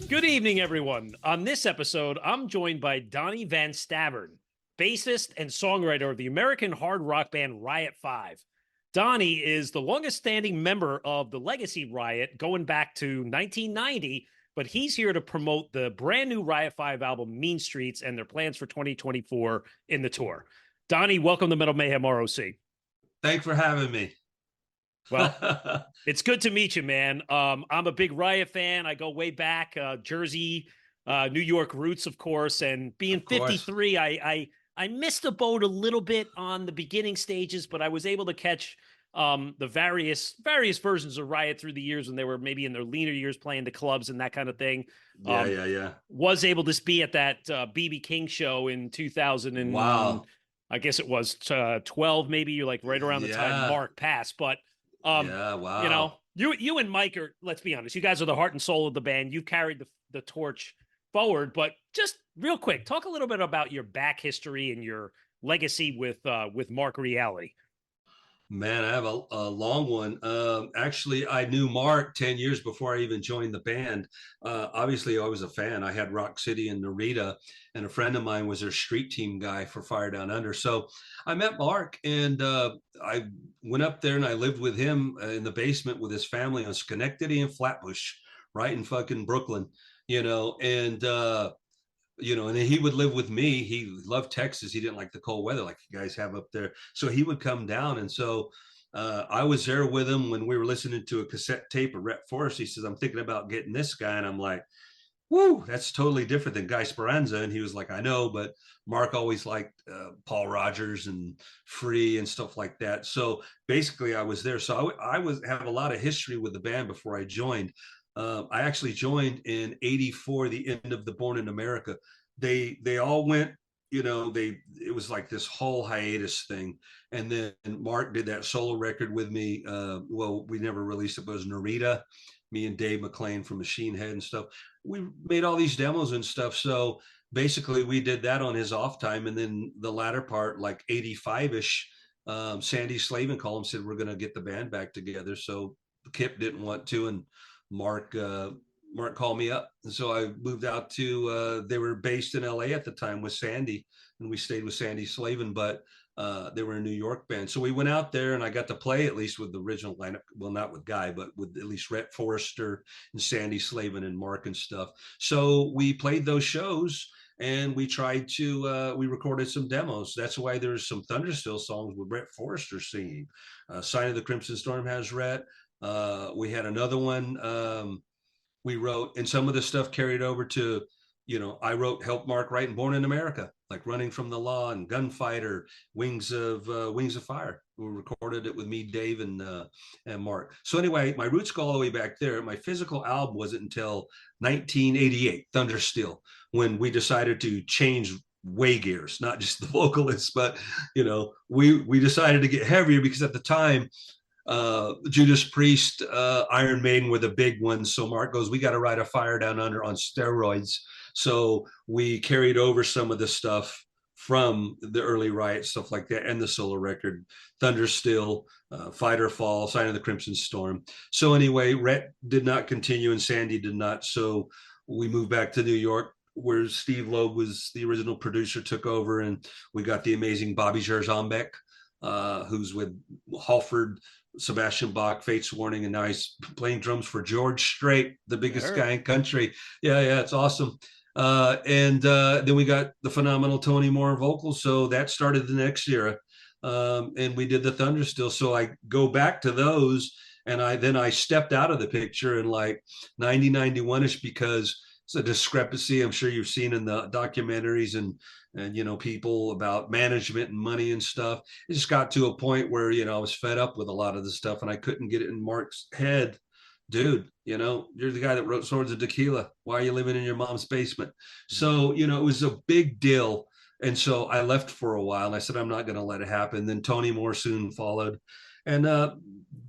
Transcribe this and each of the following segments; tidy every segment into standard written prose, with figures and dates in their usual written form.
Good evening, everyone. On this episode, I'm joined by Donnie Van Stavern, bassist and songwriter of the American hard rock band Riot V. Donnie is the longest-standing member of the Legacy Riot going back to 1990, but he's here to promote the brand new Riot V album, Mean Streets, and their plans for 2024 in the tour. Donnie, welcome to Metal Mayhem ROC. Thanks for having me. Well, it's good to meet you, man. I'm a big Riot fan. I go way back, Jersey, New York roots, of course. And being 53, I missed the boat a little bit on the beginning stages, but I was able to catch the various versions of Riot through the years when they were maybe in their leaner years playing the clubs and that kind of thing. Yeah. Was able to be at that BB King show in 2000 and wow. I guess it was 12, maybe. You're like right around the time Mark passed, but. Wow. You know, you and Mike are, let's be honest, you guys are the heart and soul of the band. You've carried the torch forward, but just real quick, talk a little bit about your back history and your legacy with Mark Reale. Man, I have a long one. Actually, I knew Mark 10 years before I even joined the band. Obviously, I was a fan. I had Rock City and Narita, and a friend of mine was their street team guy for Fire Down Under. So I met Mark, and I went up there and I lived with him in the basement with his family on Schenectady and Flatbush, right in fucking Brooklyn, and he would live with me. He loved Texas. He didn't like the cold weather like you guys have up there. So he would come down. And so I was there with him when we were listening to a cassette tape of Rhett Forrest. He says, I'm thinking about getting this guy. And I'm like, whoo, that's totally different than Guy Speranza. And he was like, I know, but Mark always liked Paul Rogers and Free and stuff like that. So basically I was there. So I have a lot of history with the band before I joined. I actually joined in '84, the end of the Born in America. They all went, it was like this whole hiatus thing. And then Mark did that solo record with me. We never released it, but it was Narita, me and Dave McClain from Machine Head and stuff. We made all these demos and stuff. So basically we did that on his off time. And then the latter part, like 85-ish, Sandy Slavin called and said, we're going to get the band back together. So Kip didn't want to, and Mark called me up, and so I moved out to. They were based in LA at the time with Sandy, and we stayed with Sandy Slavin, but they were a New York band. So we went out there, and I got to play at least with the original lineup. Well, not with Guy, but with at least Rhett Forrester and Sandy Slavin and Mark and stuff. So we played those shows, and we tried to. We recorded some demos. That's why there's some Thundersteel songs with Rhett Forrester singing. Sign of the Crimson Storm has Rhett. We had another one we wrote, and some of the stuff carried over to, I helped Mark write Born in America, like Running from the Law and Gunfighter, Wings of Fire. We recorded it with me, Dave, and Mark. So anyway, my roots go all the way back there. My physical album wasn't until 1988, Thundersteel, when we decided to change way gears, not just the vocalists, but we decided to get heavier because at the time, Judas Priest, Iron Maiden were the big ones. So Mark goes, we got to write a Fire Down Under on steroids. So we carried over some of the stuff from the early Riot, stuff like that, and the solo record, Thundersteel, Fight or Fall, Sign of the Crimson Storm. So anyway, Rhett did not continue and Sandy did not. So we moved back to New York, where Steve Loeb was the original producer, took over, and we got the amazing Bobby Jarzambek, who's with Halford, Sebastian Bach, Fate's Warning, and now he's playing drums for George Strait, the biggest guy in country. Yeah, it's awesome. And then we got the phenomenal Tony Moore vocals. So that started the next era. And we did the Thundersteel. So I go back to those, and I stepped out of the picture in like 90, 91-ish because it's a discrepancy I'm sure you've seen in the documentaries and people about management and money and stuff. It just got to a point where I was fed up with a lot of the stuff, and I couldn't get it in Mark's head. Dude, you're the guy that wrote Swords of Tequila. Why are you living in your mom's basement? So it was a big deal. And so I left for a while, and I said I'm not going to let it happen. Then Tony Moore soon followed, and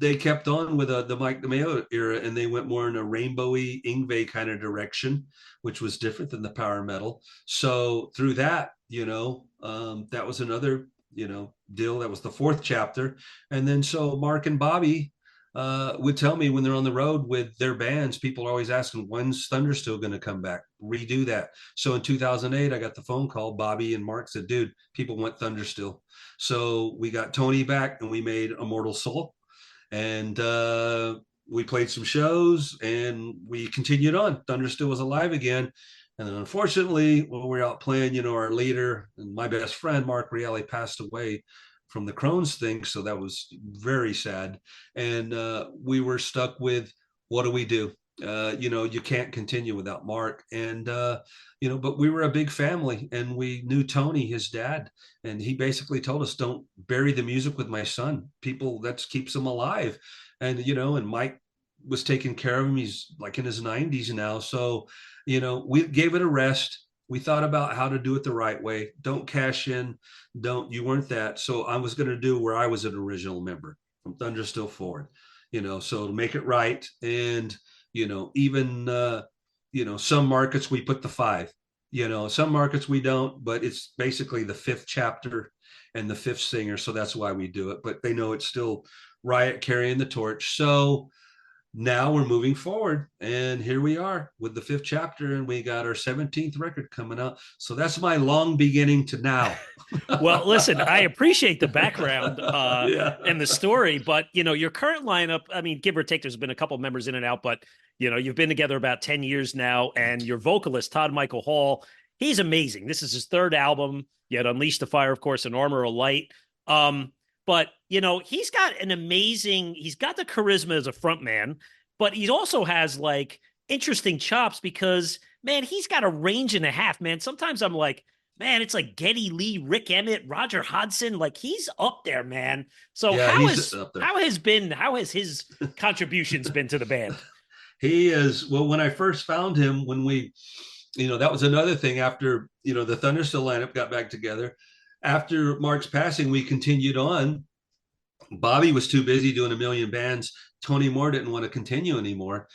they kept on with the Mike DeMeo era, and they went more in a rainbowy Yngwie kind of direction, which was different than the power metal. So through that, that was another, deal. That was the fourth chapter. And then so Mark and Bobby would tell me when they're on the road with their bands, people are always asking, when's Thundersteel going to come back? Redo that. So in 2008, I got the phone call. Bobby and Mark said, dude, people want Thundersteel. So we got Tony back and we made Immortal Soul. And we played some shows and we continued on. Thundersteel was alive again. And then unfortunately, when we were out playing, you know, our leader and my best friend, Mark Reale, passed away from the Crohn's thing. So that was very sad. And we were stuck with, what do we do? You know, you can't continue without Mark. And, you know, but we were a big family and we knew Tony, his dad, and he basically told us, don't bury the music with my son. People, that keeps him alive. And, you know, and Mike was taking care of him. He's like in his 90s now. So, you know, we gave it a rest. We thought about how to do it the right way. Don't cash in. You weren't that. So I was going to do where I was an original member from Thundersteel forward, you know, so to make it right. And, you know, even, you know, some markets we put the 5, you know, some markets we don't, but it's basically the 5th chapter and the 5th singer. So that's why we do it, but they know it's still Riot carrying the torch. So now we're moving forward and here we are with the 5th chapter and we got our 17th record coming out. So that's my long beginning to now. Well, listen, I appreciate the background Yeah. and the story, but you know, your current lineup, I mean, give or take, there's been a couple of members in and out, but you know, you've been together about 10 years now, and your vocalist, Todd Michael Hall, he's amazing. This is his 3rd album. You had Unleash the Fire, of course, and Armor of Light. But you know, he's got the charisma as a front man, but he also has like interesting chops because, man, he's got a range and a half, man. Sometimes I'm like, man, it's like Geddy Lee, Rick Emmett, Roger Hodgson. Like, he's up there, man. So Yeah, how has his contributions been to the band? He is, well, when I first found him, when we, you know, that was another thing after, you know, the Thundersteel lineup got back together. After Mark's passing, we continued on. Bobby was too busy doing a million bands. Tony Moore didn't want to continue anymore.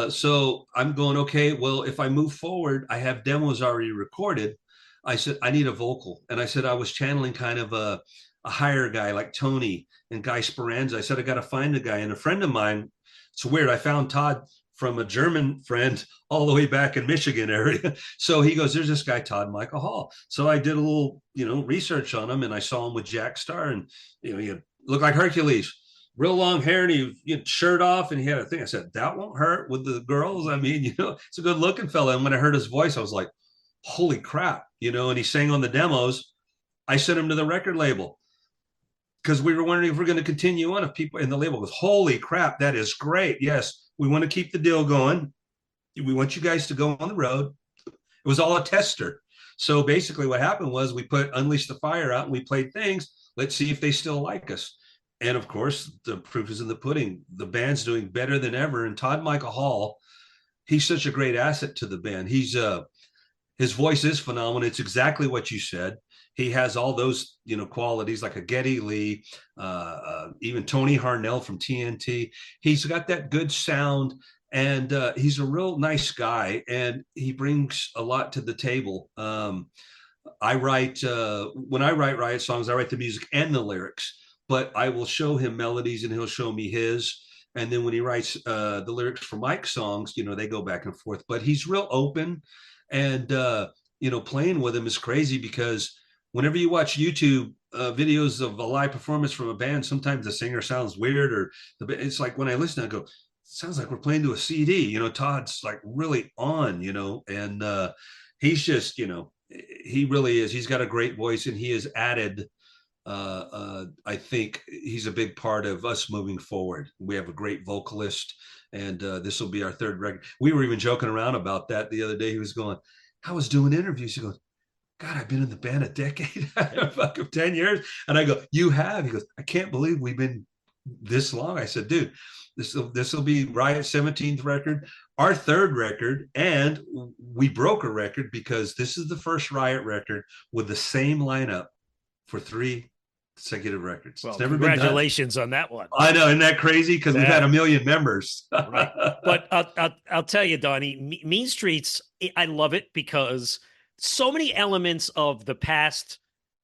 So I'm going, okay, well, if I move forward, I have demos already recorded. I said, I need a vocal. And I said, I was channeling kind of a higher guy like Tony and Guy Speranza. I said, I got to find a guy. And a friend of mine, it's weird, I found Todd from a German friend all the way back in Michigan area. So he goes, there's this guy, Todd Michael Hall. So I did a little, you know, research on him and I saw him with Jack Starr and, you know, he looked like Hercules, real long hair and he had shirt off and he had a thing. I said, that won't hurt with the girls. I mean, you know, it's a good looking fella. And when I heard his voice, I was like, holy crap, you know, and he sang on the demos. I sent him to the record label because we were wondering if we're going to continue on. If people in the label was, holy crap, that is great. Yes, we want to keep the deal going. We want you guys to go on the road. It was all a tester. So basically what happened was we put Unleash the Fire out and we played things. Let's see if they still like us. And of course, the proof is in the pudding. The band's doing better than ever. And Todd Michael Hall, he's such a great asset to the band. His voice is phenomenal. It's exactly what you said. He has all those, you know, qualities like a Geddy Lee, even Tony Harnell from TNT. He's got that good sound, and he's a real nice guy, and he brings a lot to the table. I write when I write Riot songs, I write the music and the lyrics, but I will show him melodies, and he'll show me his. And then when he writes the lyrics for Mike's songs, you know, they go back and forth. But he's real open. And, you know, playing with him is crazy because whenever you watch YouTube videos of a live performance from a band, sometimes the singer sounds weird or it's like when I listen, I go, sounds like we're playing to a CD, you know, Todd's like really on, you know, and he's just, you know, he really is. He's got a great voice and he has added, I think he's a big part of us moving forward. We have a great vocalist. And this will be our 3rd record. We were even joking around about that the other day. He was going, I was doing interviews. He goes, God, I've been in the band a decade, fuck 10 years. And I go, you have? He goes, I can't believe we've been this long. I said, dude, this will be Riot's 17th record, our 3rd record. And we broke a record because this is the first Riot record with the same lineup for 3 consecutive records. Well, it's never congratulations on that one. I know, isn't that crazy? Because we've had 1 million members. Right. But I'll tell you, Donnie, Mean Streets, I love it because so many elements of the past,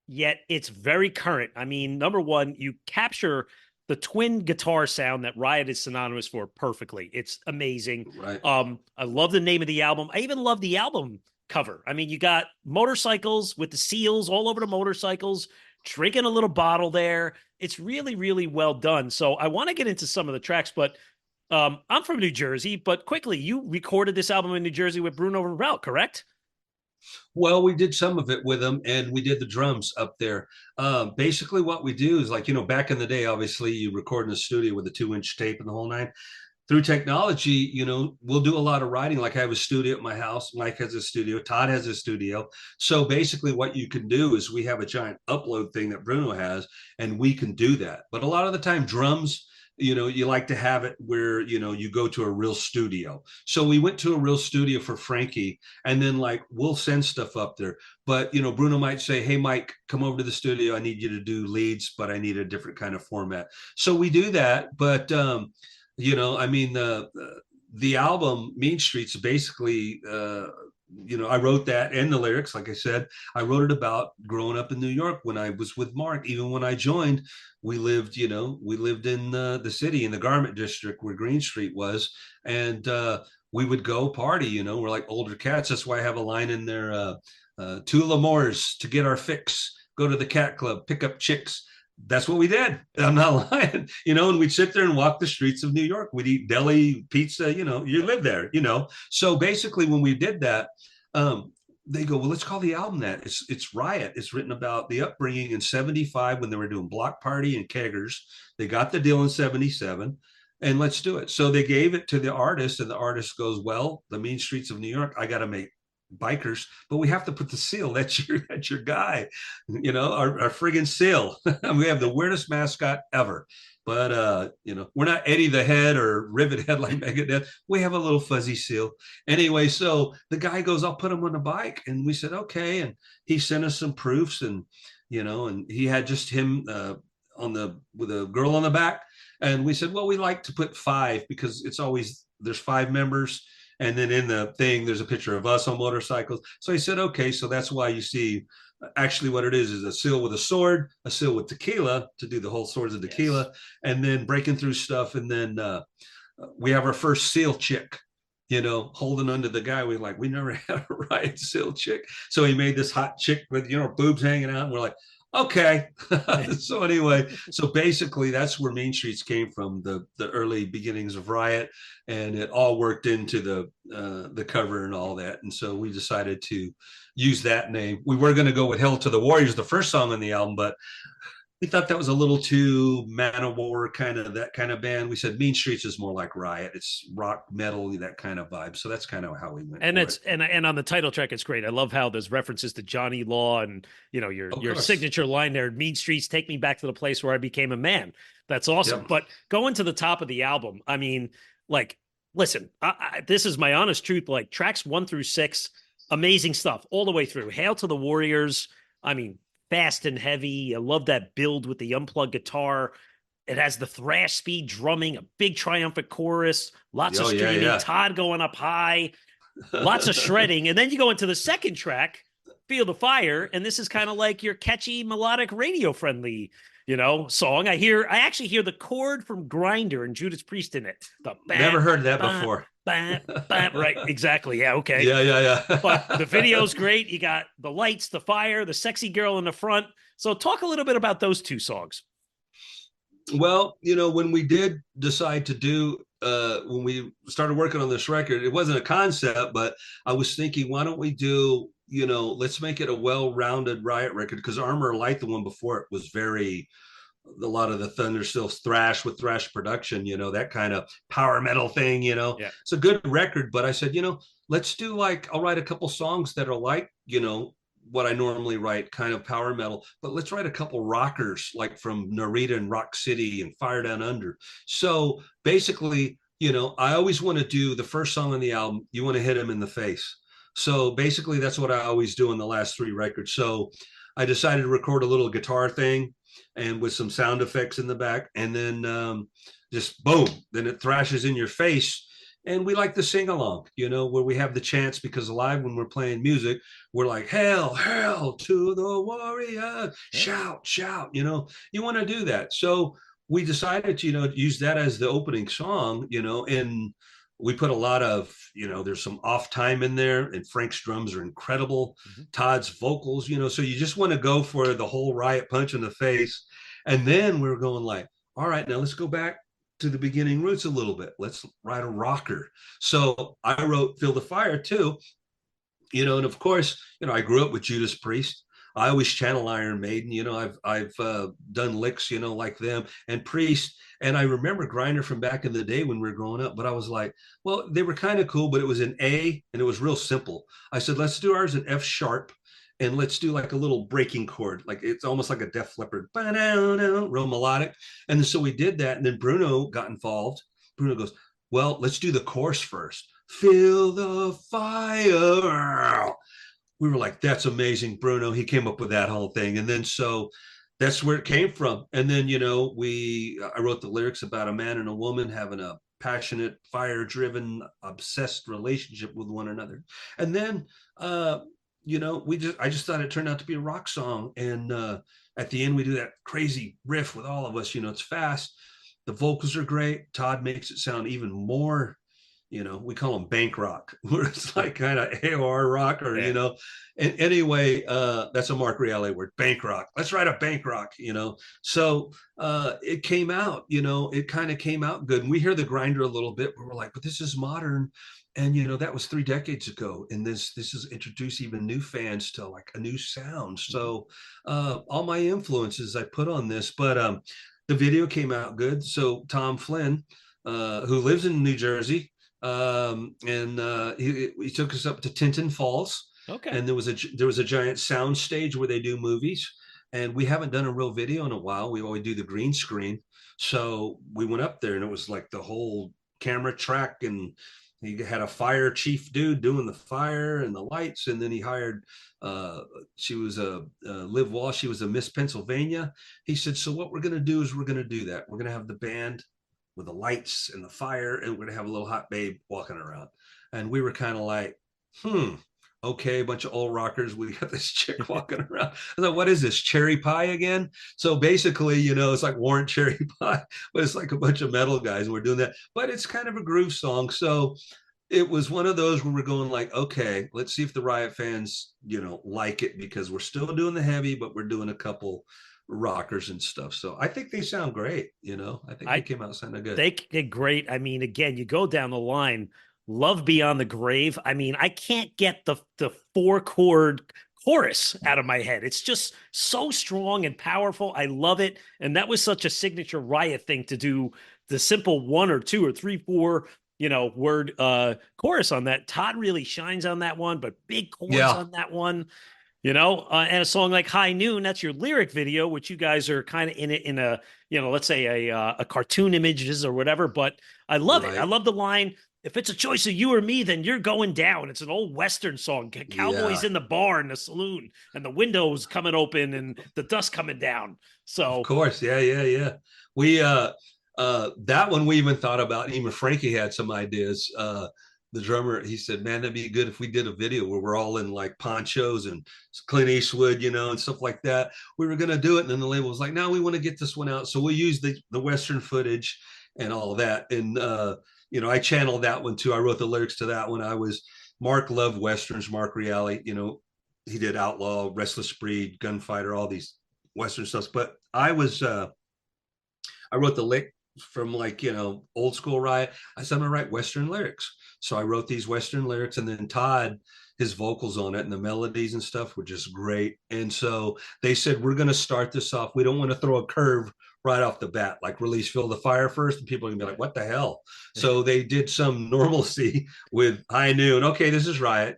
yet it's very current. I mean, number one, you capture the twin guitar sound that Riot is synonymous for perfectly. It's amazing. Right. I love the name of the album. I even love the album cover. I mean, you got motorcycles with the seals all over the motorcycles, drinking a little bottle there. It's really, really well done. So I want to get into some of the tracks, but I'm from New Jersey, but quickly, you recorded this album in New Jersey with Bruno Ravel, correct? Well, we did some of it with them, and we did the drums up there. Basically, what we do is like, back in the day, obviously, you record in the studio with a 2-inch tape and the whole nine. Through technology, we'll do a lot of writing. Like I have a studio at my house. Mike has a studio. Todd has a studio. So basically, what you can do is we have a giant upload thing that Bruno has, and we can do that. But a lot of the time, drums, you like to have it where, you go to a real studio. So we went to a real studio for Frankie, and then like we'll send stuff up there. But, Bruno might say, hey, Mike, come over to the studio. I need you to do leads, but I need a different kind of format. So we do that. But, I mean, the album Mean Streets basically, I wrote that and the lyrics. Like I said, I wrote it about growing up in New York when I was with Mark. Even when I joined, we lived in the city in the garment district where Green Street was, and we would go party. We're like older cats. That's why I have a line in there: "To L'Amour's to get our fix. Go to the cat club, pick up chicks." That's what we did. I'm not lying, and we'd sit there and walk the streets of New York. We'd eat deli pizza, you live there, So basically when we did that, they go, well, let's call the album that. It's Riot. It's written about the upbringing in 75 when they were doing Block Party and Keggers. They got the deal in 77 and let's do it. So they gave it to the artist and the artist goes, well, the mean streets of New York, I got to make bikers, but we have to put the seal. That's your guy, our friggin' seal. We have the weirdest mascot ever, but we're not Eddie the Head or Rivet Head like Megadeth. We have a little fuzzy seal anyway. So the guy goes, I'll put him on the bike, and we said okay, and he sent us some proofs, and and he had just him with a girl on the back, and we said, well, we like to put 5 because it's always there's 5 members. And then in the thing, there's a picture of us on motorcycles. So he said, okay, so that's why you see actually what it is a seal with a sword, a seal with tequila to do the whole swords of tequila, yes. And then breaking through stuff. And then we have our first seal chick, holding onto the guy. We never had a Riot seal chick. So he made this hot chick with, boobs hanging out. And we're like, okay. So anyway, so basically that's where Mean Streets came from, the early beginnings of Riot, and it all worked into the cover and all that. And so we decided to use that name. We were going to go with Hell to the Warriors, the first song on the album, but we thought that was a little too Man-O-War that kind of band. We said Mean Streets is more like Riot. It's rock, metal, that kind of vibe. So that's kind of how we went. And and on the title track, it's great. I love how there's references to Johnny Law and your signature line there. Mean Streets take me back to the place where I became a man. That's awesome. Yep. But going to the top of the album, I mean, like, listen, this is my honest truth. Like tracks 1 through 6, amazing stuff all the way through. Hail to the Warriors. I mean, fast and heavy. I love that build with the unplugged guitar. It has the thrash speed drumming, a big triumphant chorus, lots of screaming, yeah. Todd going up high, lots of shredding. And then you go into the second track, Feel the Fire, and this is kind of like your catchy, melodic, radio-friendly, song. I actually hear the chord from Grinder and Judas Priest in it. Never heard that before. Right, exactly. Yeah, okay. Yeah. But the video's great. You got the lights, the fire, the sexy girl in the front. So talk a little bit about those 2 songs. Well, when we did decide to do, when we started working on this record, it wasn't a concept, but I was thinking, why don't we do, let's make it a well-rounded Riot record, because Armor Light, the one before it, was a lot of the Thundersteel thrash with thrash production, that kind of power metal thing, Yeah. It's a good record, but I said, let's do I'll write a couple songs that are like, what I normally write, kind of power metal, but let's write a couple rockers like from Narita and Rock City and Fire Down Under. So basically, I always want to do the first song on the album, you want to hit him in the face. So basically that's what I always do in the last 3 records. So I decided to record a little guitar thing and with some sound effects in the back, and then just boom, then it thrashes in your face. And we like to sing along, where we have the chance, because live when we're playing music, we're like, hail to the warrior, shout, you want to do that. So we decided to, use that as the opening song, and we put a lot of, there's some off time in there, and Frank's drums are incredible. Mhm. Todd's vocals, so you just want to go for the whole Riot punch in the face. And then we were going like, all right, now let's go back to the beginning roots a little bit. Let's write a rocker. So I wrote Feel the Fire too, and of course, I grew up with Judas Priest. I always channel Iron Maiden. I've done licks, like them and Priest. And I remember Grinder from back in the day when we were growing up. But I was like, well, they were kind of cool, but it was an A and it was real simple. I said, let's do ours in F sharp, and let's do like a little breaking chord, like it's almost like a Def Leppard, real melodic. And then, so we did that, and then Bruno got involved. Bruno goes, well, let's do the chorus first. Feel the fire. We were like, that's amazing, Bruno. He came up with that whole thing. And then so that's where it came from. And then, I wrote the lyrics about a man and a woman having a passionate, fire-driven, obsessed relationship with one another. And then, I just thought it turned out to be a rock song. And at the end, we do that crazy riff with all of us. It's fast. The vocals are great. Todd makes it sound even more, we call them bank rock, where it's like kind of AOR rock, or, Yeah. And anyway, that's a Mark Reale word, bank rock. Let's write a bank rock, So it came out, it kind of came out good. And we hear the Grinder a little bit, but we're like, but this is modern. And, that was 3 decades ago. And this has introduced even new fans to like a new sound. So all my influences I put on this, but the video came out good. So Tom Flynn, who lives in New Jersey, and he took us up to Tinton Falls, Okay. and there was a giant sound stage where they do movies, and we haven't done a real video in a while. We always do the green screen, so we went up there, and it was like the whole camera track, and he had a fire chief dude doing the fire and the lights, and then he hired she was a Liv Walsh. She was a Miss Pennsylvania. He said, so what we're going to do is we're going to do that. We're going to have the band with the lights and the fire, and we're gonna have a little hot babe walking around. And we were kind of like, okay, a bunch of old rockers. We got this chick walking around. I thought, what is this, cherry pie again? So basically, it's like Warrant Cherry Pie, but it's like a bunch of metal guys, and we're doing that. But it's kind of a groove song. So it was one of those where we're going like, okay, let's see if the Riot fans, like it, because we're still doing the heavy, but we're doing a couple rockers and stuff. So I think they sound great. I think they came out sounding good. They did great. I mean, again, you go down the line, Love Beyond the Grave. I mean, I can't get the 4-chord chorus out of my head. It's just so strong and powerful. I love it. And that was such a signature Riot thing to do, the simple 1 or 2 or 3, 4 word chorus on that. Todd really shines on that one, but big chords on that one. And a song like High Noon, that's your lyric video, which you guys are kind of in a, let's say a cartoon images or whatever. But I love it. I love the line, if it's a choice of you or me, then you're going down. It's an old Western song. Cowboys in the bar in the saloon, and the windows coming open and the dust coming down. So of course. Yeah. We that one we even thought about. Even Frankie had some ideas. The drummer, he said, man, that'd be good if we did a video where we're all in like ponchos and Clint Eastwood, and stuff like that. We were going to do it. And then the label was like, no, we want to get this one out. So we'll use the Western footage and all of that. And, I channeled that one too. I wrote the lyrics to that one. Mark loved Westerns, Mark Reale, he did Outlaw, Restless Breed, Gunfighter, all these Western stuff. But I wrote the lick from like, old school Riot. I said, I'm gonna write Western lyrics. So I wrote these Western lyrics, and then Todd, his vocals on it and the melodies and stuff were just great. And so they said, we're going to start this off. We don't want to throw a curve right off the bat, like release Feel the Fire first, and people are gonna be like, what the hell? So they did some normalcy with High Noon. Okay, this is Riot,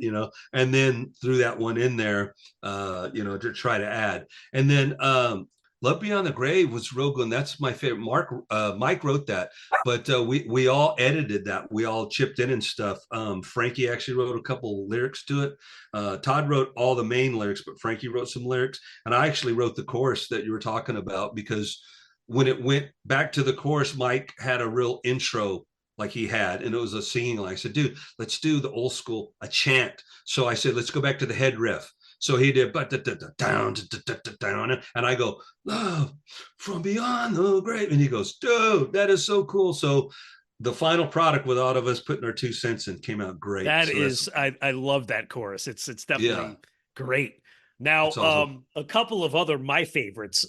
and then threw that one in there, to try to add. And then Love Beyond the Grave was real good. And that's my favorite. Mike wrote that, but we all edited that. We all chipped in and stuff. Frankie actually wrote a couple lyrics to it. Todd wrote all the main lyrics, but Frankie wrote some lyrics. And I actually wrote the chorus that you were talking about, because when it went back to the chorus, Mike had a real intro like he had, and it was a singing line. I said, dude, let's do the old school, a chant. So I said, let's go back to the head riff. So he did but down down, and I go, love from beyond the grave, and he goes, dude, that is so cool. So the final product with all of us putting our 2 cents in came out great. That So is, I love that chorus. It's yeah, definitely great. Now, that's awesome. a couple of other my favorites.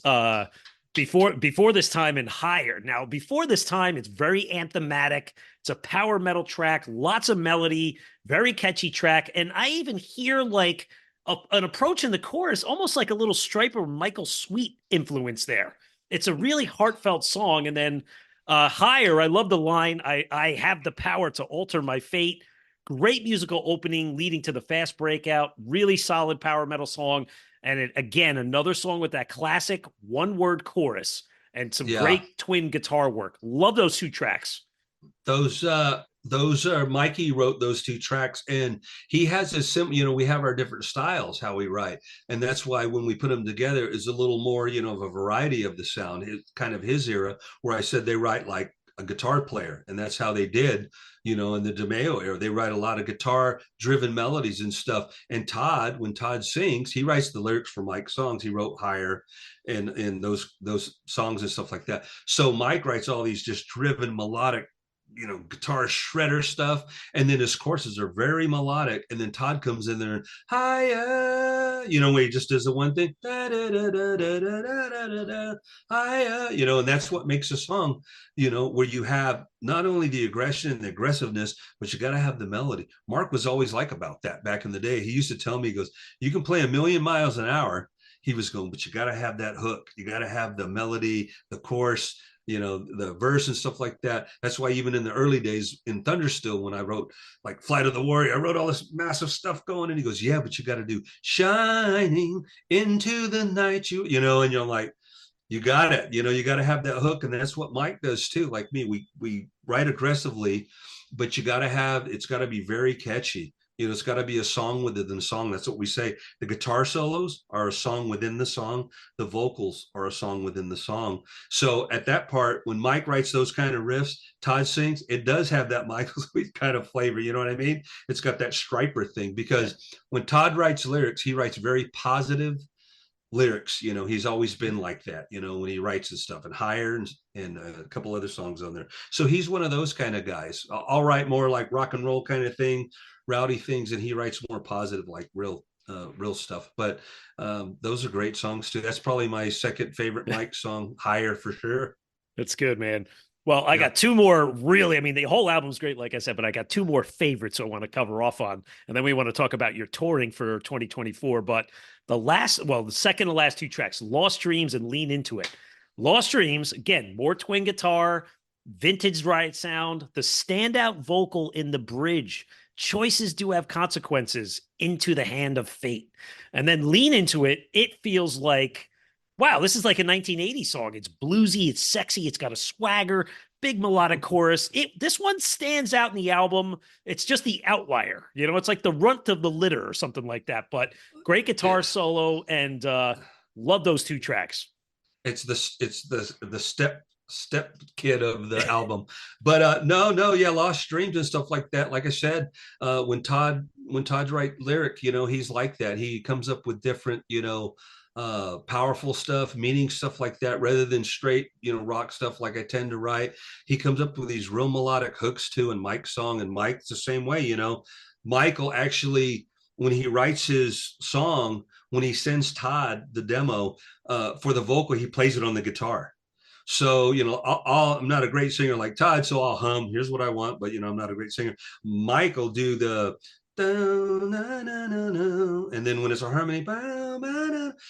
Before this time and Higher. Now, before this time, it's very anthematic. It's a power metal track, lots of melody, very catchy track, and I even hear like an approach in the chorus, almost like a little Striper Michael Sweet influence there. It's a really heartfelt song, and then Higher. I love the line. I have the power to alter my fate. Great musical opening leading to the fast breakout. Really solid power metal song. And it, again, another song with that classic one-word chorus and some Yeah, great twin guitar work. Love those two tracks. those are Mikey wrote those 2 tracks, and he has a we have our different styles how we write, and that's why when we put them together is a little more of a variety of the sound. It's kind of his era where I said they write like a guitar player, and that's how they did in the DeMeo era. They write a lot of guitar driven melodies and stuff. And Todd, when Todd sings, he writes the lyrics for Mike's songs. He wrote Higher and those songs and stuff like that. So Mike writes all these just driven melodic guitar shredder stuff, and then his courses are very melodic, and then Todd comes in there and higher, where he just does the one thing, higher, and that's what makes a song, where you have not only the aggression and the aggressiveness, but you got to have the melody. Mark was always like about that back in the day. He used to tell me, he goes, you can play 1,000,000 miles an hour. He was going, but you got to have that hook. You got to have the melody, the chorus, the verse and stuff like that. That's why even in the early days in Thundersteel, when I wrote like Flight of the Warrior, I wrote all this massive stuff going, and he goes, yeah, but you got to do shining into the night, and you're like, you got it, you got to have that hook. And that's what Mike does too. Like me, we write aggressively, but it's got to be very catchy. It's got to be a song within a song. That's what we say. The guitar solos are a song within the song. The vocals are a song within the song. So at that part, when Mike writes those kind of riffs, Todd sings, it does have that Michael Sweet kind of flavor. You know what I mean? It's got that Striper thing, because when Todd writes lyrics, he writes very positive lyrics. He's always been like that, when he writes his stuff, and Higher and a couple other songs on there. So he's one of those kind of guys. I'll write more like rock and roll kind of thing, rowdy things, and he writes more positive, like real stuff. But those are great songs too. That's probably my second favorite Mike song, Higher, for sure. That's good, man. Well, I got two more really. I mean, the whole album's great, like I said, but I got two more favorites I want to cover off on. And then we want to talk about your touring for 2024. But the second to last 2 tracks, Lost Dreams and Lean Into It. Lost Dreams, again, more twin guitar, vintage Riot sound, the standout vocal in the bridge. Choices do have consequences, into the hand of fate. And then Lean Into It, it feels like, wow, this is like a 1980 song. It's bluesy, it's sexy, it's got a swagger, big melodic chorus. This one stands out in the album. It's just the outlier. It's like the runt of the litter or something like that. But great guitar solo, and love those 2 tracks. It's the step kid of the album. But no, yeah, Lost Dreams and stuff like that. Like I said, when Todd writes lyric, he's like that. He comes up with different, powerful stuff, meaning stuff like that, rather than straight, rock stuff like I tend to write. He comes up with these real melodic hooks too in Mike's song, and Mike's the same way. Michael actually, when he writes his song, when he sends Todd the demo for the vocal, he plays it on the guitar. So, I'm not a great singer like Todd, so I'll hum, here's what I want, but, I'm not a great singer. Mike will do the, and then when it's a harmony,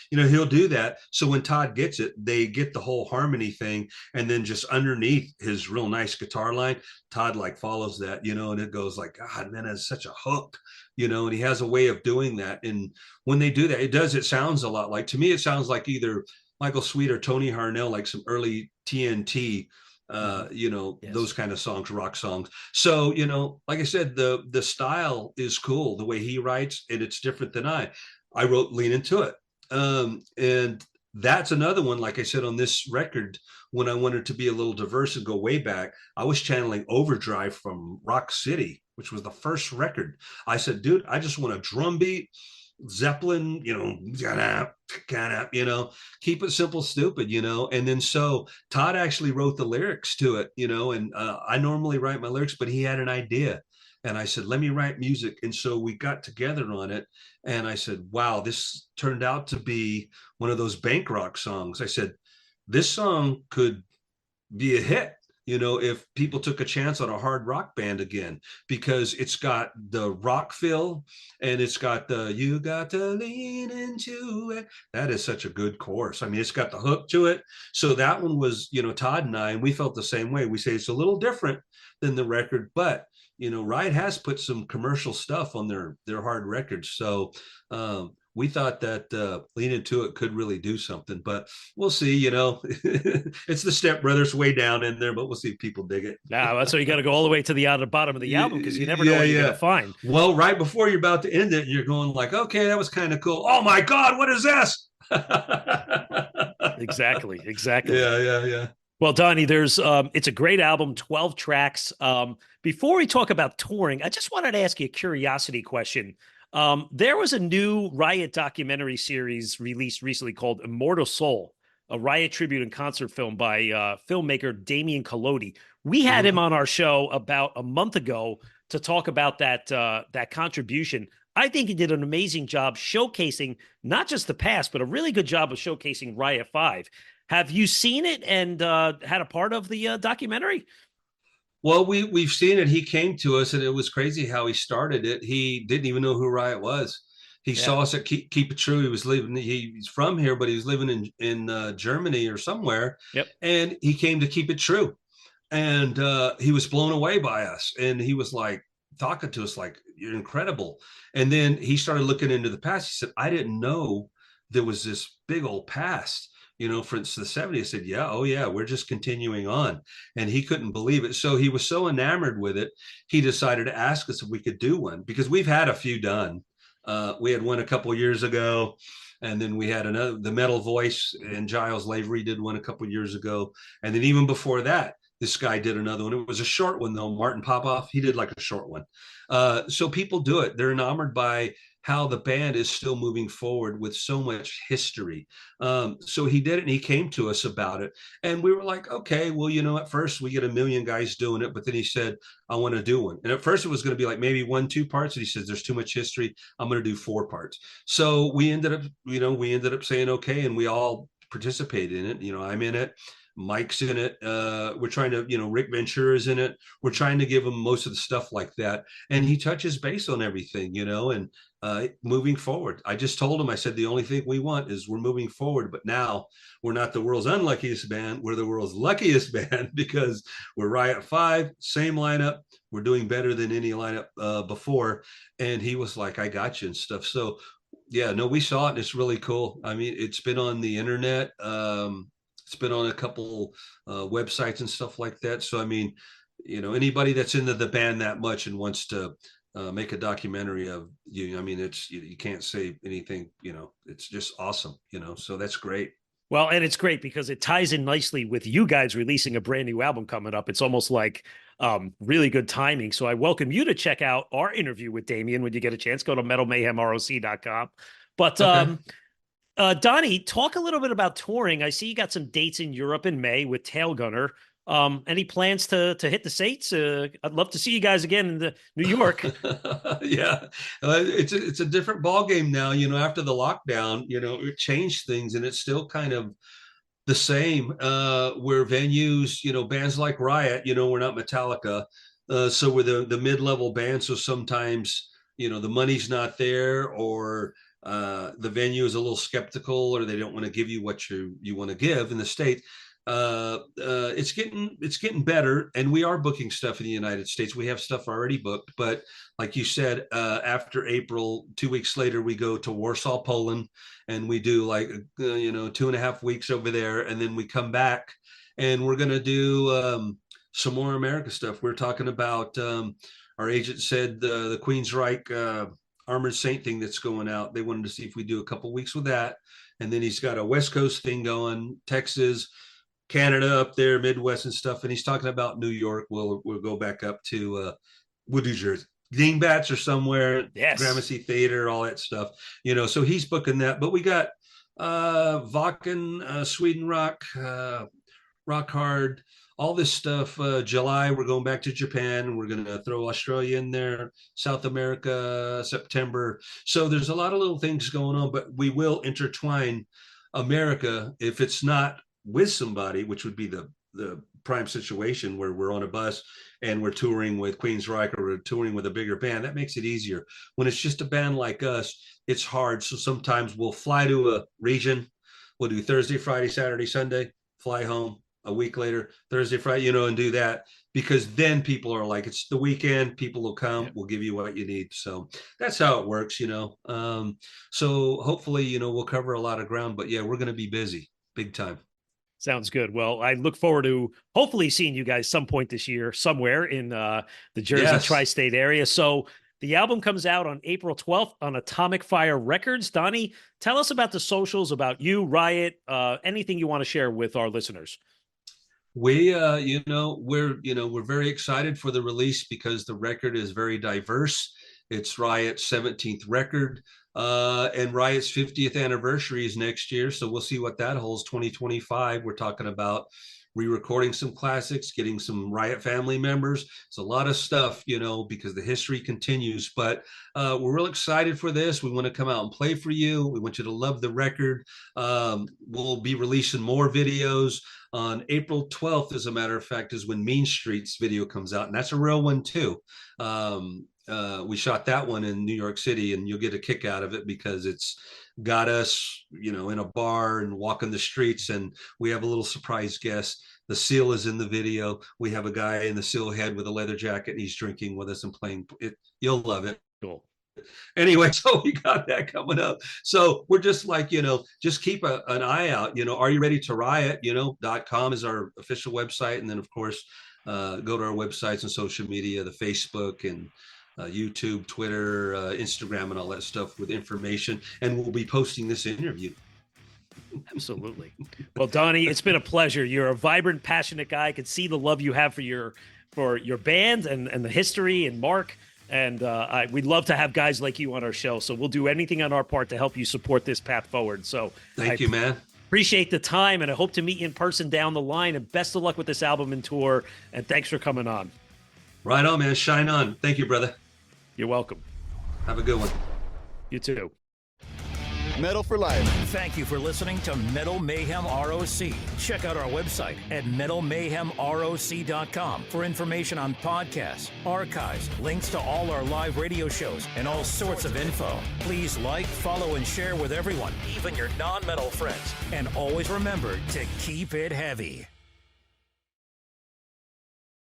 he'll do that. So when Todd gets it, they get the whole harmony thing. And then just underneath his real nice guitar line, Todd like follows that, and it goes like, God, man, that's such a hook, and he has a way of doing that. And when they do that, it sounds a lot like, to me, it sounds like either Michael Sweet or Tony Harnell, like some early TNT, yes, those kind of songs, rock songs. So, like I said, the style is cool, the way he writes, and it's different than I wrote Lean Into It. And that's another one, like I said, on this record, when I wanted to be a little diverse and go way back, I was channeling Overdrive from Rock City, which was the first record. I said, dude, I just want a drum beat, Zeppelin, keep it simple, stupid, And then so Todd actually wrote the lyrics to it, and I normally write my lyrics, but he had an idea. And I said, let me write music. And so we got together on it. And I said, wow, this turned out to be one of those bank rock songs. I said, this song could be a hit, if people took a chance on a hard rock band again, because it's got the rock feel and it's got the you got to lean into it. That is such a good chorus. I mean, it's got the hook to it. So that one was, Todd and I, and we felt the same way. We say it's a little different than the record, but Riot has put some commercial stuff on their hard records. So we thought that Lean Into It could really do something, but we'll see. It's the Step Brothers way down in there, but we'll see if people dig it. Now that's why you got to go all the way to the bottom of the album, because you never know what you're going to find. Well, right before you're about to end it, you're going like, okay, that was kind of cool. Oh my God, what is this? Exactly. Yeah. Well, Donnie, it's a great album, 12 tracks. Before we talk about touring, I just wanted to ask you a curiosity question. There was a new Riot documentary series released recently called Immortal Soul, a Riot Tribute and Concert Film by filmmaker Damien Collodi. We had him on our show about a month ago to talk about that contribution. I think he did an amazing job showcasing not just the past, but a really good job of showcasing Riot 5. Have you seen it and had a part of the documentary? Well, we've seen it. He came to us, and it was crazy how he started it. He didn't even know who Riot was. He saw us at Keep It True. He was living. He's from here, but he was living in Germany or somewhere. Yep. And he came to Keep It True, and he was blown away by us. And he was like talking to us like, "You're incredible." And then he started looking into the past. He said, "I didn't know there was this big old past." For instance, the 70s. Said, yeah, oh yeah, we're just continuing on. And he couldn't believe it. So he was so enamored with it, he decided to ask us if we could do one, because we've had a few done. We had one a couple of years ago, and then we had another, the Metal Voice and Giles Lavery did one a couple of years ago. And then even before that, this guy did another one. It was a short one though. Martin Popoff, he did like a short one. So people do it. They're enamored by how the band is still moving forward with so much history. So he did it, and he came to us about it. And we were like, okay, well, at first we get a million guys doing it, but then he said, I want to do one. And at first it was going to be like maybe 1-2 parts. And he says, there's too much history. I'm going to do 4 parts. So we ended up saying, okay. And we all participated in it. I'm in it. Mike's in it. We're trying to, Rick Ventura's in it. We're trying to give him most of the stuff like that. And he touches base on everything, and moving forward. I just told him, I said, the only thing we want is we're moving forward. But now we're not the world's unluckiest band. We're the world's luckiest band, because we're Riot 5, same lineup. We're doing better than any lineup before. And he was like, I got you and stuff. So yeah, no, we saw it, and it's really cool. I mean, it's been on the internet. It's been on a couple websites and stuff like that. So, I mean, anybody that's into the band that much and wants to make a documentary of you, I mean, you can't say anything, it's just awesome, so that's great. Well, and it's great because it ties in nicely with you guys releasing a brand new album coming up. It's almost like really good timing. So I welcome you to check out our interview with Damien when you get a chance. Go to metalmayhemroc.com. But okay. Donnie, talk a little bit about touring. I see you got some dates in Europe in May with Tail Gunner. Any plans to hit the States? I'd love to see you guys again in New York. Yeah, it's a different ball game now. After the lockdown, it changed things, and it's still kind of the same. Where venues, bands like Riot, we're not Metallica, so we're the mid-level band. So sometimes, the money's not there, or the venue is a little skeptical, or they don't want to give you what you want to give. In the States, it's getting better, and we are booking stuff in the United States. We have stuff already booked, but like you said, after April, 2 weeks later, we go to Warsaw, Poland, and we do like 2.5 weeks over there, and then we come back, and we're gonna do some more America stuff. We're talking about our agent said the Queensryche Armored Saint thing that's going out. They wanted to see if we do a couple weeks with that, and then he's got a West Coast thing going, Texas, Canada up there, Midwest and stuff. And he's talking about New York. We'll go back up to we'll do Jersey. Dingbats are somewhere, Yes. Gramercy Theater, all that stuff, so he's booking that. But we got Vaken, Sweden Rock, Rock Hard, all this stuff. July, we're going back to Japan. We're going to throw Australia in there, South America, September. So there's a lot of little things going on, but we will intertwine America if it's not with somebody, which would be the prime situation where we're on a bus and we're touring with Queensryche or we're touring with a bigger band. That makes it easier. When it's just a band like us, it's hard. So sometimes we'll fly to a region. We'll do Thursday, Friday, Saturday, Sunday, fly home a week later, Thursday, Friday, and do that, because then people are like, it's the weekend, people will come, yeah. We'll give you what you need. So that's how it works, so hopefully, we'll cover a lot of ground, but yeah, we're going to be busy big time. Sounds good. Well, I look forward to hopefully seeing you guys some point this year somewhere in the Jersey Yes. tri-state area. So the album comes out on April 12th on Atomic Fire Records. Donnie, tell us about the socials, about you, Riot, anything you want to share with our listeners. We, we're very excited for the release because the record is very diverse. It's Riot's 17th record, and Riot's 50th anniversary is next year. So we'll see what that holds. 2025, we're talking about re-recording some classics, getting some Riot family members. It's a lot of stuff, because the history continues. But we're real excited for this. We want to come out and play for you. We want you to love the record. We'll be releasing more videos. On April 12th, as a matter of fact, is when Mean Streets video comes out. And that's a real one, too. We shot that one in New York City, and you'll get a kick out of it because it's got us, in a bar and walking the streets, and we have a little surprise guest. The Seal is in the video. We have a guy in the Seal head with a leather jacket, and he's drinking with us and playing it. You'll love it. Cool. Anyway, so we got that coming up. So we're just like, just keep an eye out. Are you ready to riot? .com is our official website. And then, of course, go to our websites and social media, the Facebook and YouTube, Twitter, Instagram, and all that stuff with information. And we'll be posting this interview. Absolutely. Well, Donnie, it's been a pleasure. You're a vibrant, passionate guy. I can see the love you have for your band and the history, and Mark. And we'd love to have guys like you on our show. So we'll do anything on our part to help you support this path forward. So thank you, man. Appreciate the time, and I hope to meet you in person down the line. And best of luck with this album and tour. And thanks for coming on. Right on, man. Shine on. Thank you, brother. You're welcome. Have a good one. You too. Metal for Life. Thank you for listening to Metal Mayhem ROC. Check out our website at metalmayhemroc.com for information on podcasts, archives, links to all our live radio shows, and all sorts of info. Please like, follow, and share with everyone, even your non-metal friends. And always remember to keep it heavy.